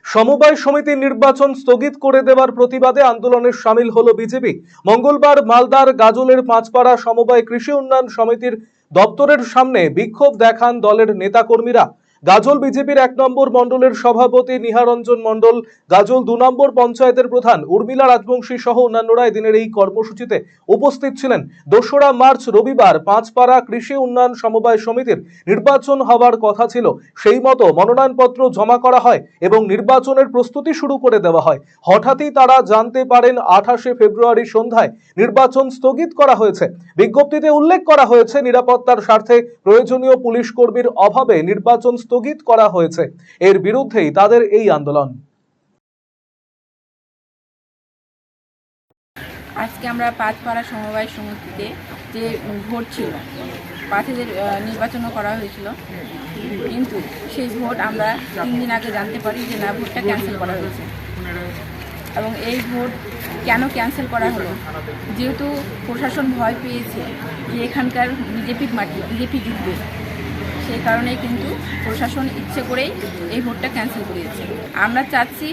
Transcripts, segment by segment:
সমবায় সমিতির নির্বাচন স্থগিত করে দেওয়ার প্রতিবাদে আন্দোলনে সামিল হলো বিজেপি। মঙ্গলবার মালদার গাজলের পাঁচপাড়া সমবায় কৃষি উন্নয়ন সমিতির দপ্তরের সামনে বিক্ষোভ দেখান দলের নেতাকর্মীরা। গাজল বিজেপির 1 নম্বর মণ্ডলের সভাপতি নিহারঞ্জন মণ্ডল, গাজল 2 নম্বর পঞ্চায়েতের প্রধান উর্মিলা রাজবংশী সহ অন্যান্যরা দিনের এই কর্মসূচিতে উপস্থিত ছিলেন। 2রা মার্চ রবিবার পাঁচপাড়া কৃষি উন্নয়ন সমবায় সমিতির নির্বাচন হওয়ার কথা ছিল। সেই মতো মনোনয়নপত্র জমা করা হয় এবং নির্বাচনের প্রস্তুতি শুরু করে দেওয়া হয়। হঠাৎই তারা জানতে পারেন 28শে ফেব্রুয়ারি সন্ধ্যায় নির্বাচন স্থগিত করা হয়েছে। বিজ্ঞপ্তিতে উল্লেখ করা হয়েছে নিরাপত্তার স্বার্থে প্রয়োজনীয় পুলিশ কর্মীর অভাবে নির্বাচন স্থগিত করা হয়েছে। এর বিরুদ্ধেই তাদের এই আন্দোলন। আজকে আমরা পাঁচপাড়া সমবায় সমিতিতে যে ভোট ছিল, প্রার্থীদের নির্বাচনও করা হয়েছিল, কিন্তু সেই ভোট আমরা 3 দিন আগে জানতে পারি যে না, ভোটটা ক্যান্সেল করা হয়েছে। এবং এই ভোট কেন ক্যান্সেল করা হলো? যেহেতু প্রশাসন ভয় পেয়েছে যে এখানকার বিজেপির মাটি, বিজেপি জিতবে, সেই কারণেই কিন্তু প্রশাসন ইচ্ছে করেই এই ভোটটা ক্যান্সেল করিয়েছে। আমরা চাচ্ছি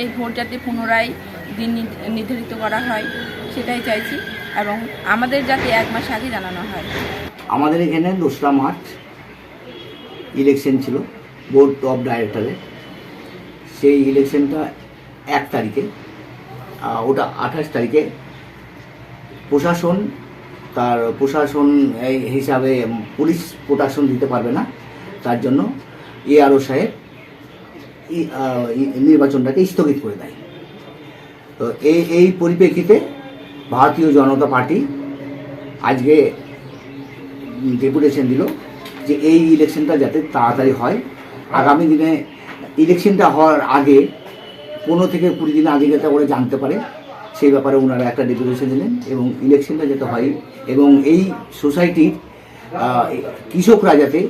এই ভোট যাতে পুনরায় দিন নির্ধারিত করা হয়, সেটাই চাইছি, এবং আমাদের যাতে 1 মাস আগে জানানো হয়। আমাদের এখানে 2রা মার্চ ইলেকশন ছিল বোর্ড অফ ডাইরেক্টরের। সেই ইলেকশনটা 1 তারিখে, ওটা 28 তারিখে প্রশাসন এই হিসাবে পুলিশ প্রোটেকশন দিতে পারবে না, তার জন্য ARO সাহেব নির্বাচনটাকে স্থগিত করে দেয়। তো এই পরিপ্রেক্ষিতে ভারতীয় জনতা পার্টি আজকে ডেপুটেশন দিল যে এই ইলেকশনটা যাতে তাড়াতাড়ি হয়। আগামী দিনে ইলেকশনটা হওয়ার আগে 15 থেকে 20 দিন আগে যাতে ওরা জানতে পারে, সেই ব্যাপারে ওনারা একটা ডেপুটেশন দিলেন এবং ইলেকশনটা যাতে হয় এবং এই সোসাইটির কৃষকরা যাতে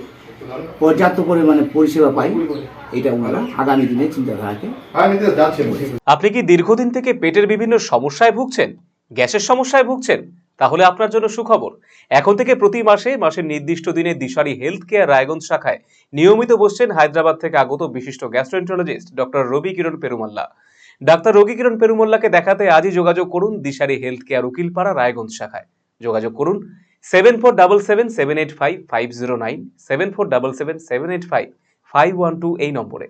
পর্যাপ্ত পরিমাণে পরিষেবা পায়, এটা ওনারা আগামী দিনে চিন্তাধারাকে। আপনি কি দীর্ঘদিন থেকে পেটের বিভিন্ন সমস্যায় ভুগছেন, গ্যাসের সমস্যায় ভুগছেন? তাহলে আপনার জন্য সুখবর। এখন থেকে প্রতি মাসের নির্দিষ্ট দিনে দিশারি হেলথ কেয়ার রায়গঞ্জ শাখায় নিয়মিত বসছেন হায়দ্রাবাদ থেকে আগত বিশিষ্ট গ্যাস্ট্রোএন্টারোলজিস্ট ডক্টর রবি কিরণ পেরুমাল্লা। ডাক্তার রবি কিরণ পেরুমাল্লাকে দেখাতে আজই যোগাযোগ করুন দিশারি হেলথ কেয়ার উকিলপাড়া রায়গঞ্জ শাখায়। যোগাযোগ করুন 7477785509, 7477785512 এই নম্বরে।